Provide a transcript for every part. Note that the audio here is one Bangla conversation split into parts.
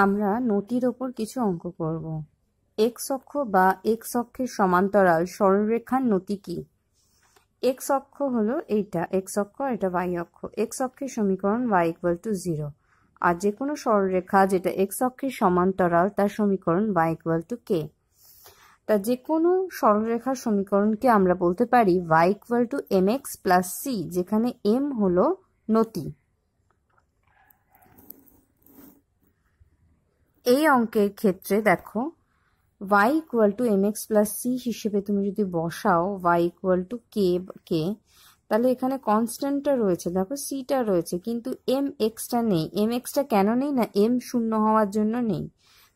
আমরা নতির ওপর কিছু অঙ্ক করব। এক্স অক্ষ বা এক্স অক্ষের সমান্তরাল সরলরেখার নতি কি? এক্স অক্ষ হলো এইটা এক্স অক্ষ, এটা ওয়াই অক্ষ। এক্স অক্ষের সমীকরণ y ইকুয়াল টু 0, আর যে কোনো সরলরেখা যেটা এক্স অক্ষের সমান্তরাল তার সমীকরণ y ইকুয়াল টু k। তা যে কোনো সরলরেখার সমীকরণকে আমরা বলতে পারি y equal to mx plus c, যেখানে m হলো নতি। এই অঙ্কের ক্ষেত্রে দেখো y equal to mx plus c হিসেবে তুমি যদি বসাও y ইকুয়াল টু k, তাহলে এখানে কনস্ট্যান্টটা রয়েছে, দেখো সিটা রয়েছে, কিন্তু এম এক্সটা নেই। এম এক্সটা কেন নেই না, এম শূন্য হওয়ার জন্য নেই।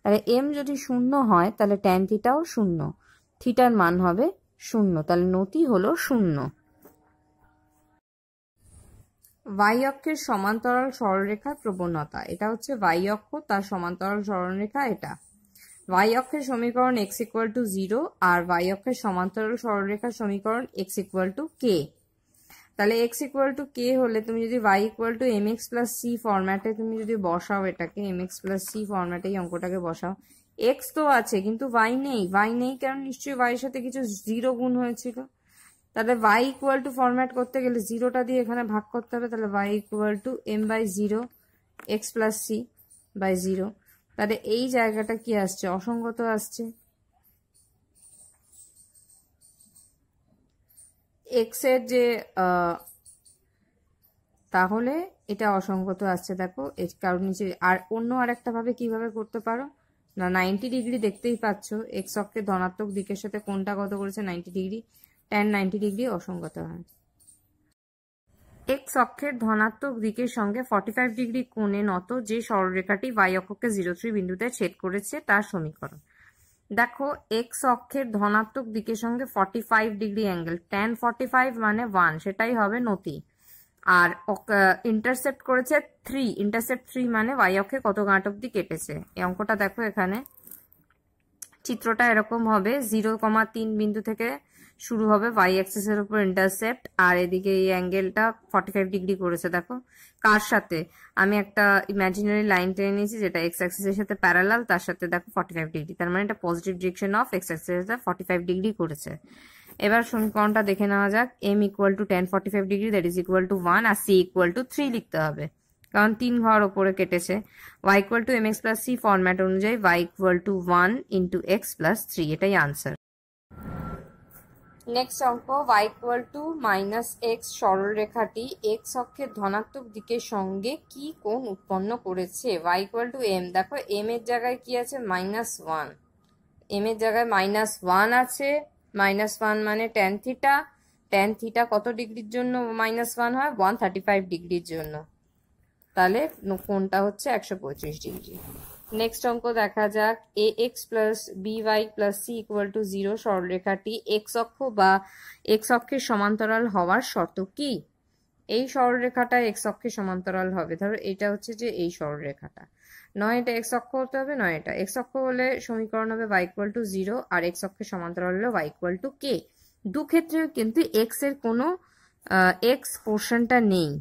তাহলে এম যদি শূন্য হয় তাহলে ট্যান থিটাও শূন্য, থিটার মান হবে শূন্য, তাহলে নতি হলো শূন্য। y অক্ষের সমান্তরাল সরলরেখার প্রবণতা, এটা হচ্ছে y অক্ষ, তার সমান্তরাল সরলরেখা এটা। y অক্ষের সমীকরণ x ইকুয়াল টু 0, আর y অক্ষের সমান্তরাল সরলরেখার সমীকরণ x ইকুয়াল টু k। তাহলে x ইকুয়াল টু k হলে তুমি যদি y equal to mx plus c ফরম্যাটে তুমি যদি বসাও, এটাকে mx প্লাস c ফরম্যাটে এই অঙ্কটাকে বসাও, x তো আছে কিন্তু y নেই। y নেই কারণ নিশ্চয়ই y এর সাথে কিছু 0 গুণ হয়েছিল। তাহলে y ইকুয়াল টু ফরম্যাট করতে গেলে 0টা দিয়ে এখানে ভাগ করতে হবে, তাহলে y equal to m by 0 x plus c by 0। তাহলে এই জায়গাটা কি আসছে, অসঙ্গত আসছে। x এর যে তাহলে এটা অসঙ্গত আসছে, দেখো কারণ নিচে। আর অন্য আরেকটা ভাবে কিভাবে করতে পারো না, 90 ডিগ্রি দেখতেই পাচ্ছ, এক্স অক্ষের ধনাত্মক দিকের সাথে কোনটা কত করেছে 90 ডিগ্রি, tan 90 ডিগ্রি অসঙ্গত হয়। এক্স অক্ষের ধনাত্মক দিকের সঙ্গে 45 ডিগ্রি কোণে নত যে সরলরেখাটি y অক্ষকে 03 বিন্দুতে ছেদ করেছে তার সমীকরণ। দেখো এক্স অক্ষের ধনাত্মক দিকের সঙ্গে 45 ডিগ্রি অ্যাঙ্গেল, tan 45 মানে 1, সেটাই হবে নতি। আর ইন্টারসেপ্ট করেছে 3, ইন্টারসেপ্ট 3 মানে y অক্ষে কত গাঁট অব্দি কেটেছে। এই অঙ্কটা দেখো, এখানে চিত্রটা এরকম হবে, 0,3 বিন্দু থেকে শুরু হবে y অ্যাক্সিসের উপর ইন্টারসেপ্ট, আর এদিকে এই অ্যাঙ্গেলটা 45 ডিগ্রি করেছে। দেখো কার সাথে, আমি একটা ইমাজিনারি লাইন টেনে নিয়েছি যেটা x অ্যাক্সিসের সাথে প্যারালাল, তার সাথে দেখো 45 ডিগ্রি, তার মানে এটা পজিটিভ ডিরেকশন অফ x অ্যাক্সিসের সাথে 45 ডিগ্রি করেছে। এবার সমীকরণটা দেখে নেওয়া যাক। m equal to tan 45 degree that is equal to 1, আর c ইকুয়াল টু 3 লিখতে হবে কারণ 3 ঘর ওপরে কেটেছে। y equal to mx plus c format অনুযায়ী y equal to 1 into x plus 3, এটাই আনসার। নেক্সট অঙ্ক, y equal to minus x সরলরেখাটি x অক্ষের ধনাত্মক দিকের সঙ্গে কি কোণ উৎপন্ন করেছে। y ইকুয়াল টু m, দেখো m এর জায়গায় কি আছে -1, m এর জায়গায় -1 আছে। -1 মানে tan থিটা, tan থিটা কত ডিগ্রির জন্য -1 হয়, 135 ডিগ্রির জন্য, তাহলে কোণটা হচ্ছে 125 ডিগ্রি। নেক্সট অঙ্ক দেখা যাক, ax plus by plus c equal to 0 সরলরেখাটি x অক্ষ বা x অক্ষের সমান্তরাল হওয়ার শর্ত কি? এই সরলরেখাটা x অক্ষের সমান্তরাল হবে, ধরো এটা হচ্ছে যে এই সরলরেখাটা, নয় এটা x অক্ষ হতে হবে, নয় এটা। x অক্ষ হলে সমীকরণ হবে y ইকুয়াল টু 0, আর x অক্ষের সমান্তরাল হলে y ইকুয়াল টু k। দু ক্ষেত্রে কিন্তু x এর কোনো x পোর্শনটা নেই,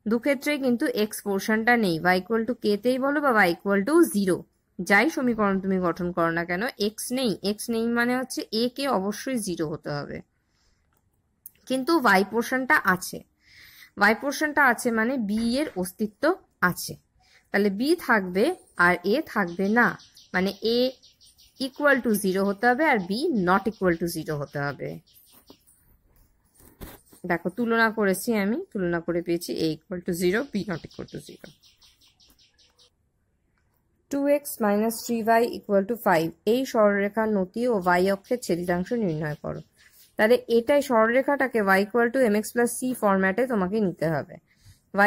দু ক্ষেত্রে কিন্তু x পোর্শনটা নেই, y ইকুয়াল টু k তেই বলো বা y ইকুয়াল টু 0, যাই সমীকরণ তুমি গঠন করো না কেন, x নেই। x নেই মানে হচ্ছে a কে অবশ্যই 0 হতে হবে, কিন্তু y পোর্শনটা আছে। y পোর্শনটা আছে মানে b এর অস্তিত্ব আছে, তাহলে b থাকবে আর a থাকবে না, মানে a ইকুয়াল টু 0 হতে হবে আর b নট ইকুয়াল টু 0 হতে হবে। দেখো তুলনা করেছি, আমি তুলনা করে পেয়েছি a equal to 0, b not equal to 0। 2x minus 3y equal to 5, এই সরলরেখার নতি ও y অক্ষের ছেদিতাংশ নির্ণয় করো। তাহলে এটাই সরলরেখাটাকে y equal to mx plus c ফরম্যাটে তোমাকে নিতে হবে।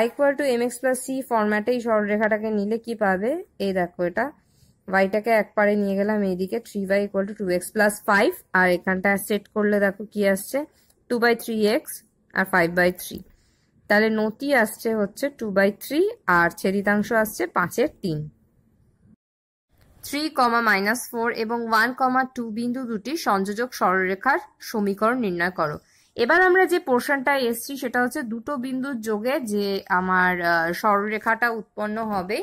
y equal to mx plus c ফরম্যাটে এই সরলরেখাটাকে নিলে কি পাবে, এই দেখো এটা yটাকে এক পারে নিয়ে গেলাম এইদিকে, 3y equal to 2x plus 5, আর এখানটা সেট করলে দেখো কি আসছে 2/3x আর 5/3, তাহলে নতি আসছে হচ্ছে 2/3 আর ছেদিতাংশ আসছে 5/3। 3, -4 এবং 1, 2 বিন্দু দুটি সংযোজক সরলরেখার সমীকরণ নির্ণয় করো। এবার আমরা যে পোর্শনটা এসছি সেটা হচ্ছে দুটো বিন্দুর যোগে যে আমার সরলরেখাটা উৎপন্ন হবে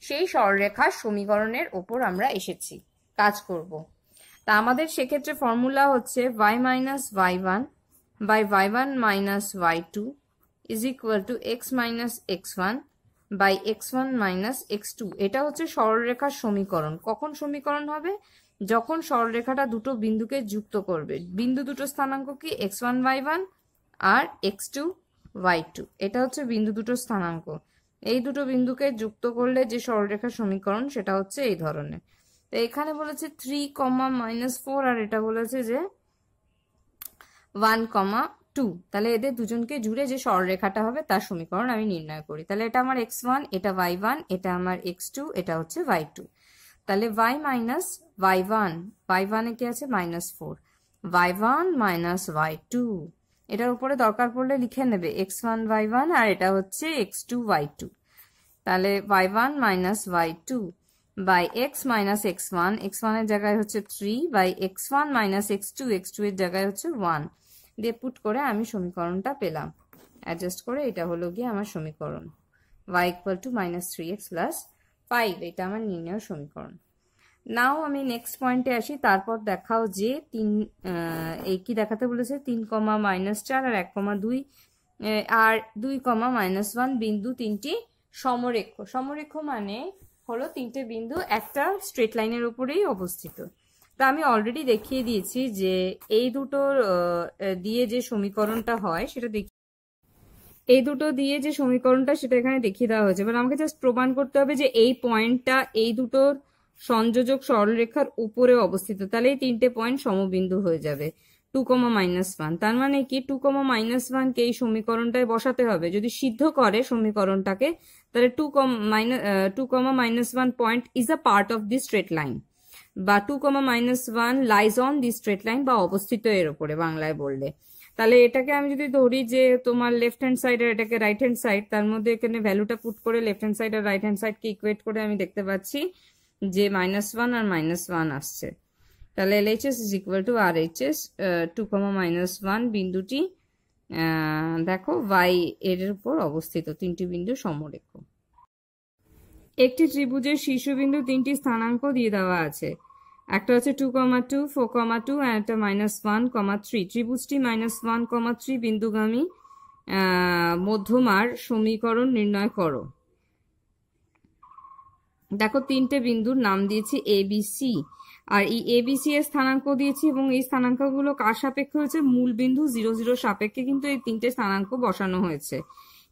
সেই সরলরেখার সমীকরণের ওপর আমরা এসেছি কাজ করব। তা আমাদের সেক্ষেত্রে ফর্মুলা হচ্ছে y minus y1 by y1 minus y2 is equal to x minus x1 by x1 minus x2। এটা হচ্ছে সরলরেখার সমীকরণ। কখন সমীকরণ হবে? যখন সরলরেখাটা দুটো বিন্দুকে যুক্ত করবে। বিন্দু দুটো স্থানাঙ্ক কি? x1 y1 আর x2 y2। এটা হচ্ছে বিন্দু দুটো স্থানাঙ্ক। এই দুটো বিন্দুকে যুক্ত করলে যে সরলরেখার সমীকরণ সেটা হচ্ছে এই ধরনের। তো এখানে বলেছে 3, -4 আর এটা বলেছে যে 1, 2। তাহলে এদের দুজনকে জুড়ে যে সরলরেখাটা হবে তার সমীকরণ আমি নির্ণয় করি। তাহলে এটা আমার x1, এটা y1, এটা আমার x2, এটা হচ্ছে y2। তাহলে y মাইনাস y1, y1 এ কি আছে? -4, y1 মাইনাস y2। এটার উপরে দরকার পড়লে লিখে নেবে x1 y1 আর এটা হচ্ছে x2 y2। তাহলে y1 minus y2 by x minus x1, x1 এর জায়গায় হচ্ছে 3 by x1 minus x2, x2 এর জায়গায় হচ্ছে 1 দিয়ে পুট করে আমি সমীকরণটা পেলাম। অ্যাডজাস্ট করে এটা হলো গিয়ে আমার সমীকরণ y equal two -3x plus 5। এটা আমার নির্ণয় সমীকরণ। নাও আমি নেক্সট পয়েন্টে আসি। তারপর দেখাও যে এই কি দেখাতে বলেছে 3, -4 আর 1, 2 আর 2, -1 বিন্দু তিনটি সমরেখ। সমরেখ মানে হলো তিনটে বিন্দু একটা স্ট্রেট লাইনের উপরেই অবস্থিত। তা আমি অলরেডি দেখিয়ে দিয়েছি যে এই দুটোর দিয়ে যে সমীকরণটা হয় সেটা এই দুটো দিয়ে যে সমীকরণটা সেটা এখানে দেখিয়ে দেওয়া হয়েছে। এবার আমাকে জাস্ট প্রমাণ করতে হবে যে এই পয়েন্টটা এই দুটোর সংযোজক সরলরেখার উপরে অবস্থিত। তাহলে এই তিনটে পয়েন্ট সমবিন্দু হয়ে যাবে। 2, -1। তার মানে কি 2, -1 কে এই সমীকরণটায় বসাতে হবে। যদি সিদ্ধ করে সমীকরণটাকে তাহলে 2, -1 point is a part of the straight line বা 2, -1 lies on the straight line বা অবস্থিত এর উপরে বাংলায় বললে। তাহলে এটাকে আমি যদি ধরি যে তোমার লেফট হ্যান্ড সাইড আর এটাকে রাইট হ্যান্ড সাইড, তার মধ্যে এখানে ভ্যালুটা পুট করে লেফট হ্যান্ড সাইড আর রাইট হ্যান্ড সাইডকে ইকুয়েট করে আমি দেখতে পাচ্ছি যে -1 আর -1 আসছে। তাহলে LHS is equal two RHS। 2, -1 বিন্দুটি দেখো y এর উপর অবস্থিত। তিনটি বিন্দু সমরেখ। একটি ত্রিভুজের শীর্ষবিন্দু তিনটি স্থানাঙ্ক দিয়ে দেওয়া আছে। একটা হচ্ছে 2, 2, 4, 2 আর একটা -1, 3। ত্রিভুজটি -1, 3 বিন্দুগামী মধ্যমার সমীকরণ নির্ণয় করো। দেখো তিনটে বিন্দুর নাম দিয়েছি ABC আর এই ABC এর স্থানাঙ্ক দিয়েছি এবং এই স্থানাঙ্কগুলো কার সাপেক্ষে হয়েছে? মূল বিন্দু 0, 0 সাপেক্ষে কিন্তু এই তিনটে স্থানাঙ্ক বসানো হয়েছে।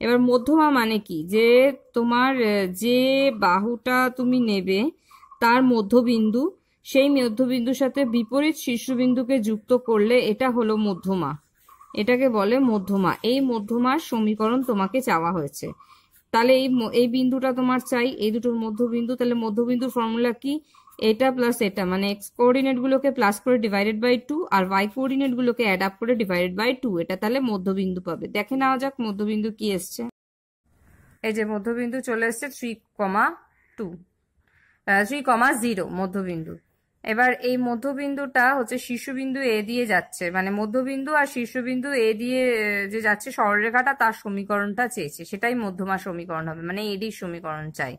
এবার মধ্যমা মানে কি? যে তোমার যে বাহুটা তুমি নেবে তার মধ্যবিন্দু, সেই মধ্যবিন্দুর সাথে বিপরীত শীর্ষবিন্দুকে যুক্ত করলে এটা হলো মধ্যমা। এটাকে বলে মধ্যমা। এই মধ্যমার সমীকরণ তোমাকে চাওয়া হয়েছে। তাহলে এই বিন্দুটা তোমার চাই, এই দুটোর মধ্যবিন্দু। তাহলে মধ্যবিন্দুর ফর্মুলা কি? এটা প্লাস এটা, মানে এক্স কোঅর্ডিনেট গুলোকে প্লাস করে ডিভাইডেড বাই 2 আর ওয়াই কোঅর্ডিনেট গুলোকে অ্যাড আপ করে ডিভাইডেড বাই 2। এটা তাহলে মধ্যবিন্দু পাবে। দেখে নেওয়া যাক মধ্যবিন্দু কি এসছে। এই যে মধ্যবিন্দু চলে এসছে 3,0 মধ্যবিন্দু। এবার এই মধ্যবিন্দুটা হচ্ছে শীর্ষবিন্দু এ দিয়ে যাচ্ছে, মানে মধ্যবিন্দু আর শীর্ষবিন্দু এ দিয়ে যে যাচ্ছে সরলরেখাটা, তার সমীকরণটা চেয়েছে। সেটাই মধ্যমা সমীকরণ হবে, মানে এডির সমীকরণ চাই।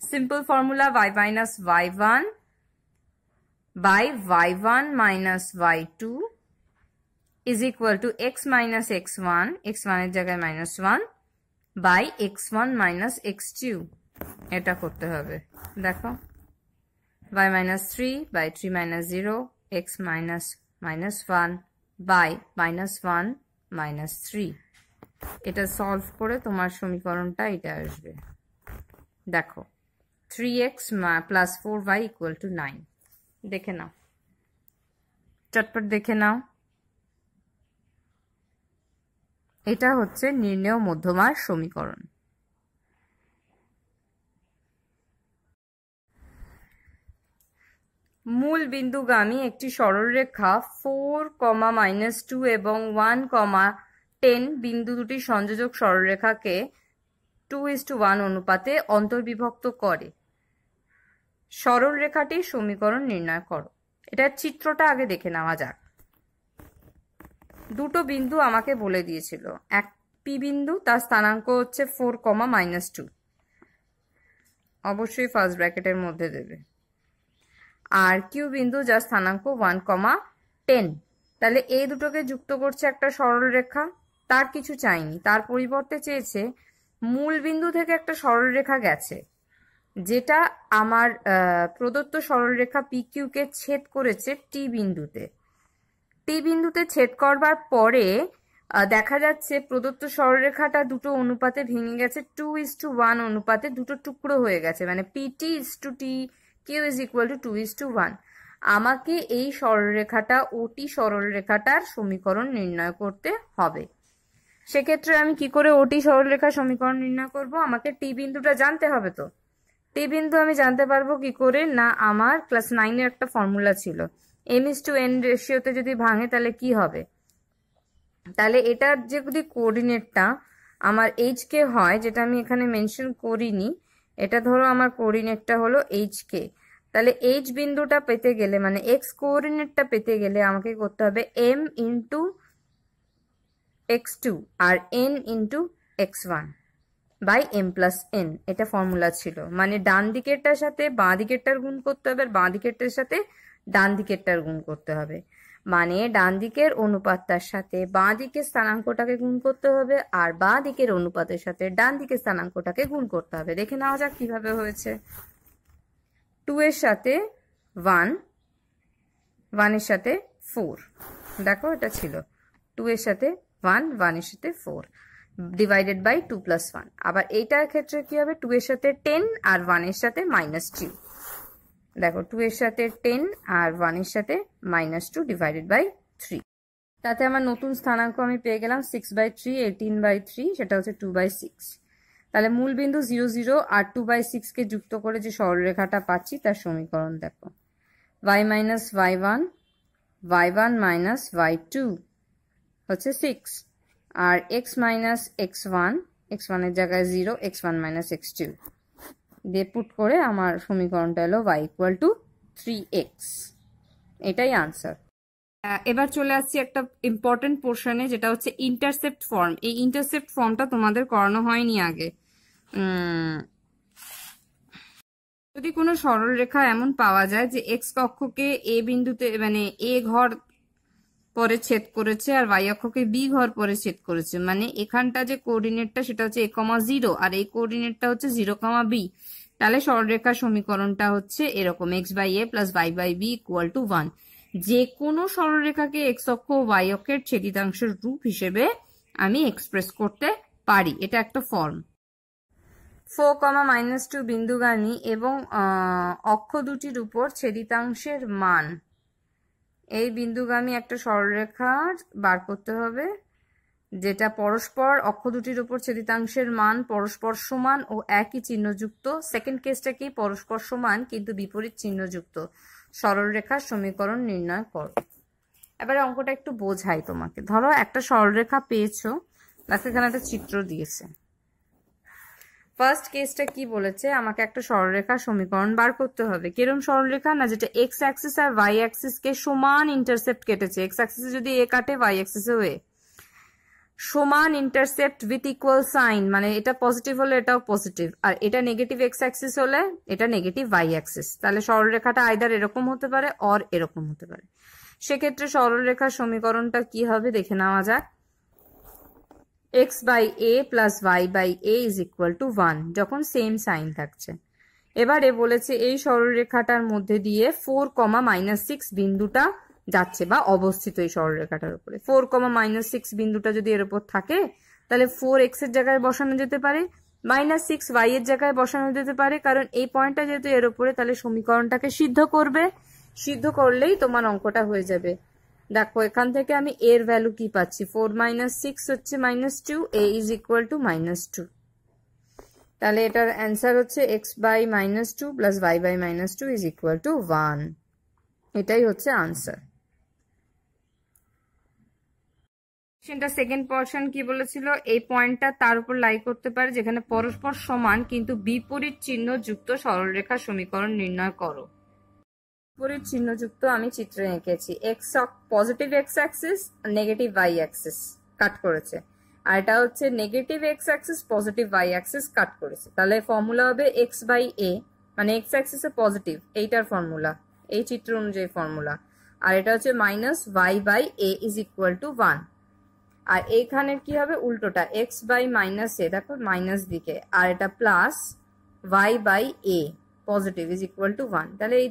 Simple formula y minus y1 by y1 minus y2 is equal to x minus x1, x1 এর জায়গায় -1 বাই x1 মাইনাস x2। এটা করতে হবে। দেখো y minus 3 by 3 minus 0, x minus -1 by -1 minus 3। এটা সলভ করে তোমার সমীকরণটা এটা আসবে। দেখো 3x plus 4y equal to 9। দেখে নাও, চটপট দেখে নাও। এটা হচ্ছে নির্ণেয় মধ্যমার সমীকরণ। মূল বিন্দুগামী একটি সরলরেখা 4, -2 এবং 1, 10 বিন্দু দুটি সংযোজক সরলরেখাকে 2:1 অনুপাতে অন্তর্বিভক্ত করে। সরলরেখাটির সমীকরণ নির্ণয় করো। এটার চিত্রটা আগে দেখে নেওয়া যাক। দুটো বিন্দু আমাকে বলে দিয়েছিল। এক পি বিন্দু, তার স্থানাঙ্ক হচ্ছে 4, -2 অবশ্যই ফার্স্ট ব্র্যাকেটের মধ্যে দেবে। আর কিউ বিন্দু যার স্থানাঙ্ক 1,10, তাহলে এই দুটোকে যুক্ত করছে একটা সরল রেখা। তার কিছু চাইনি, তার পরিবর্তে চেয়েছে মূল বিন্দু থেকে একটা সরল রেখা গেছে যেটা আমার প্রদত্ত সরলরেখা PQ কে ছেদ করেছে টি বিন্দুতে। টি বিন্দুতে ছেদ করবার পরে দেখা যাচ্ছে প্রদত্ত সরলরেখাটা দুটো অনুপাতে ভেঙে গেছে, 2:1 অনুপাতে দুটো টুকরো হয়ে গেছে, মানে PT is to TQ is equal to 2:1। আমাকে এই সরলরেখাটা ওটি সরলরেখাটার সমীকরণ নির্ণয় করতে হবে। সেক্ষেত্রে আমি কি করে ওটি সরলরেখার সমীকরণ নির্ণয় করব? আমাকে টি বিন্দুটা জানতে হবে। তো টি বিন্দু আমি জানতে পারবো কি করে? না, আমার ক্লাস 9-এর একটা ফর্মুলা ছিল, m:n রেশিওতে যদি ভাঙে তাহলে কি হবে? তাহলে এটার যে যদি কোঅর্ডিনেটটা আমার HK হয়, যেটা আমি এখানে মেনশন করিনি, এটা ধরো আমার কোঅর্ডিনেটটা হলো HK, তাহলে H বিন্দুটা পেতে গেলে, মানে x কোঅর্ডিনেটটা পেতে গেলে আমাকে করতে হবে m ইন্টু x2 আর n into x1 by m plus n। এটা ফর্মুলা ছিল, মানে ডান দিকেরটার সাথে বাঁ দিকেরটার গুণ করতে হবে, আর বাঁ দিকেরটার সাথে ডান দিকেরটার গুণ করতে হবে, মানে ডান দিকের অনুপাতটার সাথে বাঁ দিকের স্থানাঙ্কটাকে গুণ করতে হবে, আর বাঁ দিকের অনুপাতের সাথে ডান দিকের স্থানাঙ্কটাকে গুণ করতে হবে। দেখে নেওয়া যাক কিভাবে হয়েছে। 2 এর সাথে 1, 1 এর সাথে 4, দেখো এটা ছিল 2 এর সাথে 1, 1 এর সাথে 4 ডিভাইডেড বাই 2 প্লাস 1। আবার এইটার ক্ষেত্রে কি হবে? 2 এর সাথে 10 আর 1 এর সাথে -2। দেখো 2 এর সাথে 10 আর 1 এর সাথে -2 ডিভাইডেড বাই 3। তাতে আমার নতুন স্থানাঙ্ক আমি পেয়ে গেলাম 6/3, 18/3, সেটা হচ্ছে 2/6। তাহলে মূল বিন্দু 0, 0 আর 2/6 কে যুক্ত করে যে সরলরেখাটা পাচ্ছি তার সমীকরণ দেখো, y minus y1, y1 minus y2 হচ্ছে 6, আর x minus x1, x1 এর জায়গায় 0, x1 minus x2 দিয়ে পুট করে আমার সমীকরণটা হলো y equal to 3x। এটাই আনসার। এবার চলে আসছি একটা ইম্পর্টেন্ট পোর্শনে, যেটা হচ্ছে ইন্টারসেপ্ট ফর্ম। এই ইন্টারসেপ্ট ফর্মটা তোমাদের করানো হয়নি আগে। যদি কোনো সরলরেখা এমন পাওয়া যায় যে x কক্ষকে a বিন্দুতে, মানে a ঘর পরে ছেদ করেছে, আর y অক্ষকে b ঘর পরে ছেদ করেছে, মানে এখানটা যে কোঅর্ডিনেটটা সেটা হচ্ছে a, 0 আর এই কোঅর্ডিনেটটা হচ্ছে 0, b, তাহলে সরলরেখার সমীকরণটা হচ্ছে এরকম, x/a plus y/b equal to 1। যে কোনো সরলরেখাকে x অক্ষ ও y অক্ষের ছেদিতাংশের রূপ হিসেবে আমি এক্সপ্রেস করতে পারি, এটা একটা ফর্ম। 4, -2 বিন্দুগামী এবং অক্ষ দুটির উপর ছেদিতাংশের মান, এই বিন্দুগামী একটা সরলরেখা বার করতে হবে যেটা পরস্পর, অক্ষ দুটির উপর ছেদিতাংশের মান পরস্পর সমান ও একই চিহ্নযুক্ত। সেকেন্ড কেসটা কি? পরস্পর সমান কিন্তু বিপরীত চিহ্নযুক্ত সরলরেখার সমীকরণ নির্ণয় করো। এবারে অঙ্কটা একটু বোঝাই তোমাকে। ধরো একটা সরলরেখা পেয়েছো, দেখো এখানে একটা চিত্র দিয়েছে। ফার্স্ট কেসটা কি বলেছে? আমাকে একটা সরলরেখার সমীকরণ বার করতে হবে। কিরকম সরলরেখা? না, যেটা এক্স অ্যাক্সিস আর ওয়াই অ্যাক্সিস কে সমান ইন্টারসেপ্ট কেটেছে। এক্স অ্যাক্সিসে যদি এ কাটে, ওয়াই অ্যাক্সিসেও এ, সমান ইন্টারসেপ্ট উইথ ইকুয়াল সাইন, মানে এটা পজিটিভ হলে এটাও পজিটিভ, আর এটা নেগেটিভ এক্স অ্যাক্সিস হলে এটা নেগেটিভ ওয়াই অ্যাক্সিস। তাহলে সরলরেখাটা আইদার এরকম হতে পারে অর এরকম হতে পারে। সেক্ষেত্রে সরলরেখার সমীকরণটা কি হবে দেখে নেওয়া যাক। x/a plus y/a is equal to 1, যখন সেম সাইন থাকছে। এবারে বলেছে এই সরলরেখাটার মধ্যে দিয়ে 4, -6 বিন্দুটা যাচ্ছে বা অবস্থিত এই সরলরেখাটার উপরে। 4, -6 বিন্দুটা যদি এর উপর থাকে তাহলে 4x এর জায়গায় বসানো যেতে পারে, -6y এর জায়গায় বসানো যেতে পারে, কারণ এই পয়েন্টটা যেহেতু এর উপরে, তাহলে সমীকরণটাকে সিদ্ধ করবে। সিদ্ধ করলেই তোমার অঙ্কটা হয়ে যাবে। দেখো এখান থেকে আমি এর ভ্যালু কি পাচ্ছি, 4 - 6 হচ্ছে -2, a ইজ ইকুয়াল টু -2। তাহলে এটার অ্যান্সার হচ্ছে x/-2 plus y/-2 is equal to 1। এটাই হচ্ছে আনসার। সেকেন্ড পোরশন কি বলেছিল? এই পয়েন্টটা তার উপর লাই করতে পারে যেখানে পরস্পর সমান কিন্তু বিপরীত চিহ্ন যুক্ত সরলরেখার সমীকরণ নির্ণয় করো। বিপরীত চিহ্নযুক্ত আমি চিত্রে এঁকেছি। Positive X axis, negative Y axis cut করেছে। আর এটা হচ্ছে negative X axis positive Y axis cut করেছে, তাহলে ফর্মুলা হবে এক্স বাই এ, মানে এক্স অ্যাক্সিসে পজিটিভ, এইটার ফর্মুলা, এই চিত্র অনুযায়ী ফর্মুলা। আর এটা হচ্ছে minus Y by A is equal to 1। আর এইখানে কি হবে উল্টোটা, এক্স বাই মাইনাস এ, দেখো মাইনাস দিকে, আর এটা plus Y by A positive is equal to 1। তাহলে এই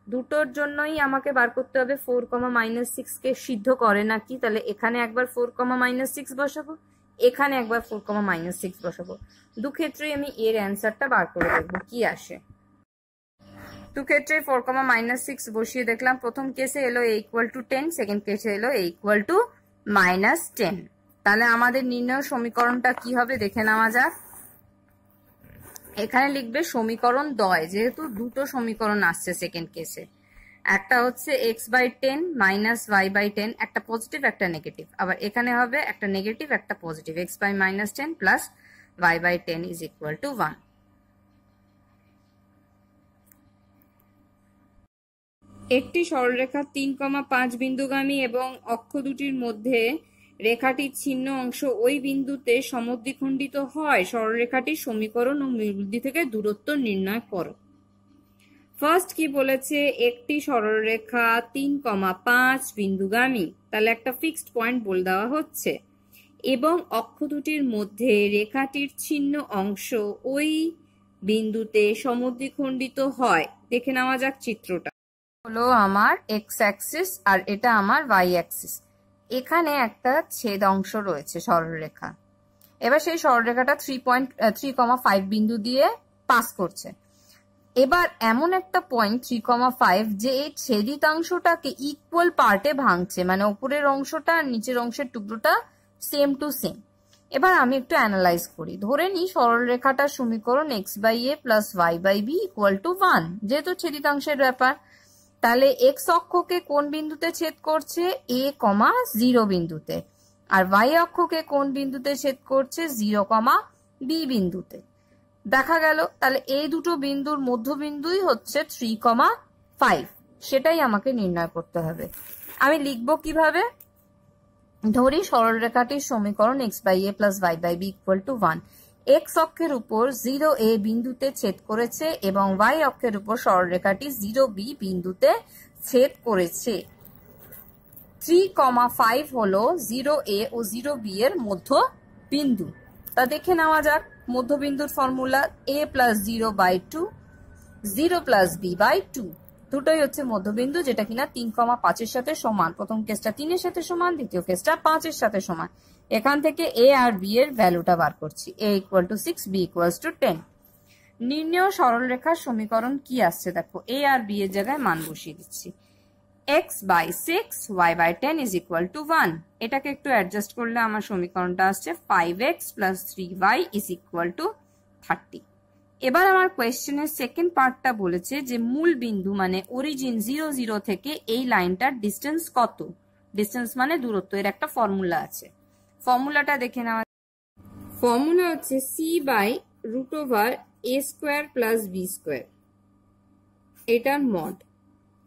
দুটোর জন্যই আমাকে বার করতে হবে 4,-6 কে সিদ্ধ করে নাকি। তাহলে এখানে একবার 4,-6 বসাবো, এখানে একবার 4,-6 বসাবো। দু ক্ষেত্রেই আমি এর অ্যান্সারটা বার করে দেখবো কি আসে। দু ক্ষেত্রে 4,-6 বসিয়ে দেখলাম। প্রথম কেসে এলো a ইকুয়াল টু 10, সেকেন্ড কেসে এলো a ইকুয়াল টু -10। তাহলে আমাদের নির্ণয় সমীকরণটা কি হবে দেখে নেওয়া যাক। এখানে লিখবে সমীকরণ দ্বয়, যেহেতু দুটো সমীকরণ আসছে সেকেন্ড কেসে। একটা হচ্ছে x/10 মাইনাস y/10, একটা পজিটিভ একটা নেগেটিভ। আবার এখানে হবে একটা নেগেটিভ একটা positive, x/-10 plus y/10 is equal to 1। একটি সরলরেখা 3,5 বিন্দুগামী এবং অক্ষ দুটির মধ্যে রেখাটির ছিন্ন অংশ ওই বিন্দুতে সমদ্বিখণ্ডিত হয়। সরলরেখাটির সমীকরণ ও মূলবিন্দু থেকে দূরত্ব নির্ণয় করো। ফার্স্ট কি বলেছে, একটি সরলরেখা 3,5 বিন্দুগামী, তাহলে একটা ফিক্সড পয়েন্ট বলে দেওয়া হচ্ছে, এবং অক্ষ দুটির মধ্যে রেখাটির ছিন্ন অংশ ওই বিন্দুতে সমদ্বিখণ্ডিত হয়। দেখে নেওয়া যাক চিত্রটা। হলো আমার এক্স অ্যাক্সিস আর এটা আমার ওয়াই অ্যাক্সিস। এখানে একটা ছেদ অংশ রয়েছে সরলরেখা। এবার সেই সরলরেখাটা 3.5 বিন্দু দিয়ে পাস করছে। এবার এমন একটা পয়েন্ট 3,5 যে এই ছেদিতাংশটাকে ইকুয়াল পার্টে ভাঙছে, মানে উপরের অংশটা আর নিচের অংশের টুকরোটা সেম টু সেম। এবার আমি একটু অ্যানালাইজ করি। ধরে নিই সরলরেখাটার সমীকরণ x/a plus y/b equal to 1, যেহেতু ছেদিতাংশের ব্যাপার। তাহলে এক্স অক্ষকে কোন বিন্দুতে ছেদ করছে, a, 0 বিন্দুতে, আর y অক্ষকে কোন বিন্দুতে ছেদ করছে, 0, b বিন্দুতে। দেখা গেল তাহলে এই দুটো বিন্দুর মধ্যবিন্দুই হচ্ছে 3,5, সেটাই আমাকে নির্ণয় করতে হবে। আমি লিখবো কিভাবে, ধরি সরলরেখাটির সমীকরণ x/a plus y/b equal to 1। X অক্ষের উপর 0a বিন্দুতে ছেদ করেছে এবং y অক্ষের উপর সরলরেখাটি 0b বিন্দুতে ছেদ করেছে। 3,5 হলো 0a ও 0b এর মধ্য বিন্দু। তা দেখে নেওয়া যাক মধ্যবিন্দুর formula, a plus 0/2, 0 plus b/2, দুটোই হচ্ছে মধ্যবিন্দু, যেটা কিনা 3,5 এর সাথে সমান। প্রথম কেসটা 3 এর সাথে সমান, দ্বিতীয় কেসটা 5 এর সাথে সমান। এখান থেকে a আর b এর ভ্যালুটা বার করছি, a equal to 6, b equal to 10। নির্ণেয় সরলরেখার সমীকরণ কি আসছে দেখো, a আর b এর জায়গায় মান বসিয়ে দিচ্ছি। x/6 y/10 is equal to 1। এটাকে একটু অ্যাডজাস্ট করলে আমার সমীকরণটা আসছে 5x plus 3y is equal two 30। এবার আমার কোয়েশ্চেনের সেকেন্ড পার্টটা বলেছে যে মূল বিন্দু মানে অরিজিন 0, 0 থেকে এই লাইনটার ডিস্টেন্স কত। ডিস্টেন্স মানে দূরত্ব, এর একটা ফর্মুলা আছে। ফর্মুলাটা দেখে নেওয়া। ফর্মুলা হচ্ছে c/√a² প্লাস b², এটার মড।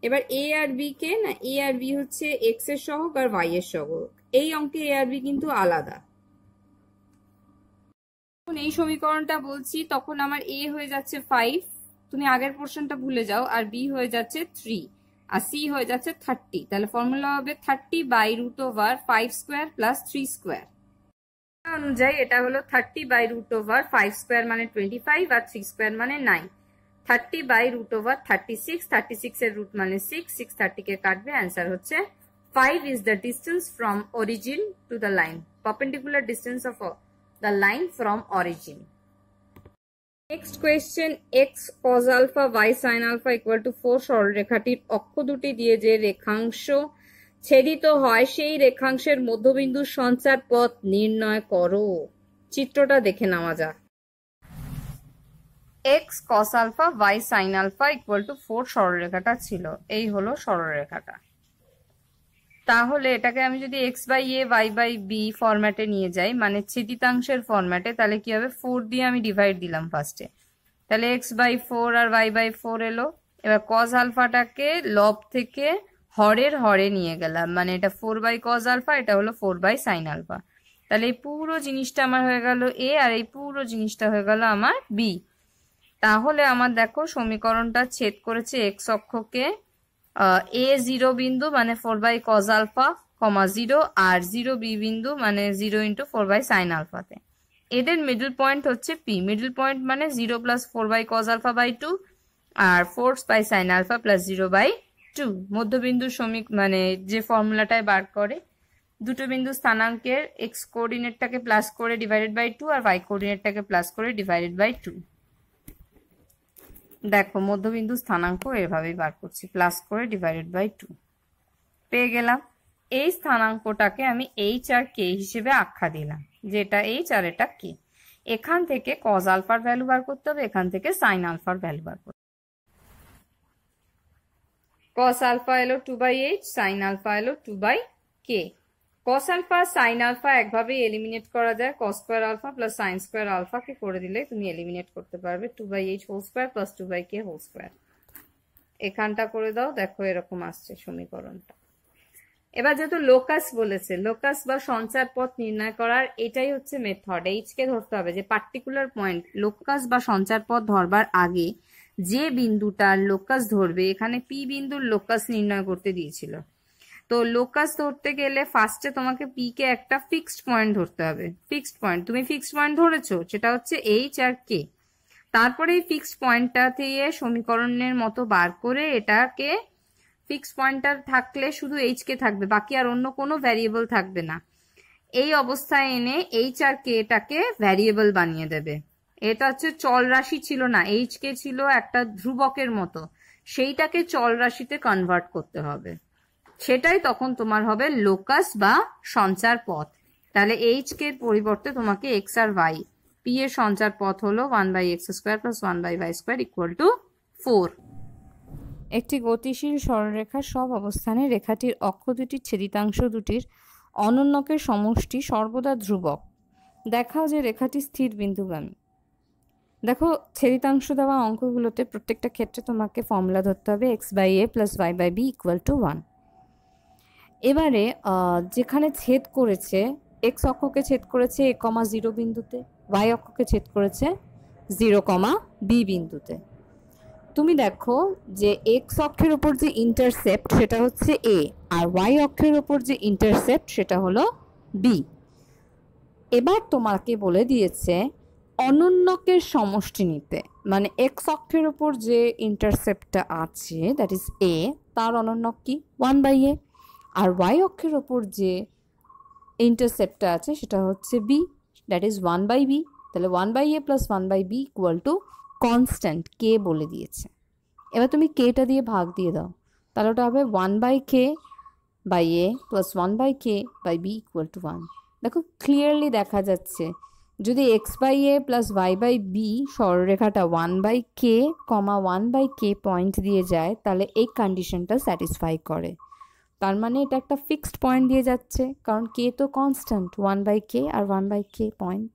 এবার a আর b কে না, a আর b হচ্ছে x এর সহগ আর y এর সহগ। এই অঙ্কে a আর b কিন্তু আলাদা। এই সমীকরণটা বলছি তখন আমার a হয়ে যাচ্ছে 5, তুমি আগের পোর্শনটা ভুলে যাও, আর b হয়ে যাচ্ছে 3, আর c হয়ে যাচ্ছে 30। তাহলে ফর্মুলা হবে 30/√5² প্লাস 3²। অনুযায়ী এটা হলো 30/√5² মানে 25 আর 3² মানে 9। 30/√36, 36 এর রুট মানে 6, 6 30 কে কাটবে, অ্যান্সার হচ্ছে 5 is the distance from origin to the line, perpendicular distance of the line from origin. Next question, x cos alpha y sin alpha equal to 4 সরলরেখাটির অক্ষ দুটি দিয়ে যে রেখাংশ ছেদিত হয় সেই রেখাংশের মধ্যবিন্দুর সঞ্চার পথ নির্ণয় করো। চিত্রটা দেখে নেওয়া যাক। x cos alpha y sin alpha equal to 4 সরলরেখাটা ছিল, এই হলো সরলরেখাটা। তাহলে এটাকে আমি যদি x/a y/b ফরম্যাটে নিয়ে যাই, মানে ছেদিতাংশের ফরম্যাটে, তাহলে কি হবে, 4 দিয়ে আমি ডিভাইড দিলাম ফার্স্টে, তাহলে x/4 আর y/4 এলো। এবার cos আলফাটাকে লব থেকে হরের হরে নিয়ে গেলাম, মানে এটা 4/cos আলফা, এটা হলো 4/sin আলফা। তাহলে এই পুরো জিনিসটা আমার হয়ে গেল এ, আর এই পুরো জিনিসটা হয়ে গেল আমার বি। তাহলে আমার দেখো সমীকরণটা ছেদ করেছে এক্স অক্ষকে এ 0 বিন্দু মানে 4/cos আলফা, 0 আর 0 বি বিন্দু মানে 0 × 4/sin আলফাতে। এদের মিডল পয়েন্ট হচ্ছে পি। মিডল পয়েন্ট মানে 0 + 4/cos আলফা বাই 2 আর 4/sin আলফা + 0/2। মধ্যবিন্দুর মানে যে ফর্মুলাটায় বার করে দুটো বিন্দু স্থানাঙ্কের এক্স কোঅর্ডিনেটটাকে প্লাস করে ডিভাইডেড বাই 2 আর ওয়াই কোঅর্ডিনেটটাকে প্লাস করে ডিভাইডেড বাই 2। দেখো মধ্যবিন্দু স্থানাঙ্ক এভাবেই বার করছি, প্লাস করে ডিভাইডেড বাই 2 পেয়ে গেলাম। এই স্থানাঙ্কটাকে আমি এইচ আর কে হিসেবে আখ্যা দিলাম, যেটা এইচ আর এটা কে। এখান থেকে কজ আলফার ভ্যালু বার করতে হবে, এখান থেকে সাইন আলফার ভ্যালু বার করতে হবে। কস আলফা এলো 2/h, সাইন আলফা এলো 2/k। Cos alpha sine alpha একভাবে এলিমিনেট করা যায়, cos square alpha plus sine square alpha কে করে দিলে তুমি এলিমিনেট করতে পারবে 2/h whole square plus 2/k whole square. এখানটা করে দাও, দেখো এরকম আসছে সমীকরণটা। এবার যেহেতু লোকাস বলেছে, লোকাস বা সঞ্চার পথ নির্ণয় করার এটাই হচ্ছে মেথড। এইচ কে ধরতে হবে যে পার্টিকুলার পয়েন্ট। লোকাস বা সঞ্চার পথ ধরবার আগে যে বিন্দুটার লোকাস ধরবে, এখানে পি বিন্দুর লোকাস নির্ণয় করতে দিয়েছিল। তো লোকাস ধরতে গেলে ফার্স্টে তোমাকে পি কে একটা ফিক্সড পয়েন্ট ধরতে হবে। ফিক্সড পয়েন্ট তুমি ফিক্সড পয়েন্ট ধরেছো, সেটা হচ্ছে এইচ আর কে। তারপরে এই ফিক্সড পয়েন্টটা দিয়ে সমীকরণের মতো বার করে এটাকে ফিক্সড পয়েন্টটা থাকলে শুধু এইচ কে থাকবে, বাকি আর অন্য কোনো ভ্যারিয়েবল থাকবে না। এই অবস্থায় এনে এইচ আর কে টাকে ভ্যারিয়েবল বানিয়ে দেবে। এটা হচ্ছে চল রাশি ছিল না, এইচ কে ছিল একটা ধ্রুবকের মতো, সেইটাকে চল রাশিতে কনভার্ট করতে হবে। সেটাই তখন তোমার হবে লোকাস বা সঞ্চার পথ। তাহলে এইচ কে পরিবর্তে তোমাকে এক্স আর ওয়াই, পি এর সঞ্চার পথ হলো 1/x² + 1/y² = 4। একটি গতিশীল সরলরেখার সব অবস্থানে রেখাটির অক্ষ দুটির ছেদিতাংশ দুটির অনন্যকের সমষ্টি সর্বদা ধ্রুবক। দেখাও যে রেখাটি স্থির বিন্দুগামী। দেখো ছেদিতাংশ দেওয়া অঙ্কগুলোতে প্রত্যেকটা ক্ষেত্রে তোমাকে ফর্মুলা ধরতে হবে x/a + y/b = 1। এবারে যেখানে ছেদ করেছে, এক্স অক্ষকে ছেদ করেছে a,0 বিন্দুতে, ওয়াই অক্ষকে ছেদ করেছে 0,b বিন্দুতে। তুমি দেখো যে এক্স অক্ষের উপর যে ইন্টারসেপ্ট সেটা হচ্ছে এ, আর ওয়াই অক্ষের উপর যে ইন্টারসেপ্ট সেটা হলো বি। এবার তোমাকে বলে দিয়েছে অনন্যকের সমষ্টি নিতে, মানে এক্স অক্ষের উপর যে ইন্টারসেপ্টটা আছে দ্যাট ইজ এ, তার অনন্যক কি 1/a, আর ওয়াই অক্ষের ওপর যে ইন্টারসেপ্টটা আছে সেটা হচ্ছে বি, দ্যাট ইজ 1/b। তাহলে 1/a + 1/b = কনস্ট্যান্ট কে বলে দিয়েছে। এবার তুমি কেটা দিয়ে ভাগ দিয়ে দাও, তাহলে ওটা হবে 1/k/a + 1/k/b = 1। দেখো ক্লিয়ারলি দেখা যাচ্ছে যদি x/a + y/b সরলরেখাটা 1/k, 1/k point দিয়ে যায়, তাহলে এই কন্ডিশনটা স্যাটিসফাই করে। তার মানে এটা একটা ফিক্সড পয়েন্ট দিয়ে যাচ্ছে, কারণ কে তো কনস্ট্যান্ট 1/k আর 1/k পয়েন্ট।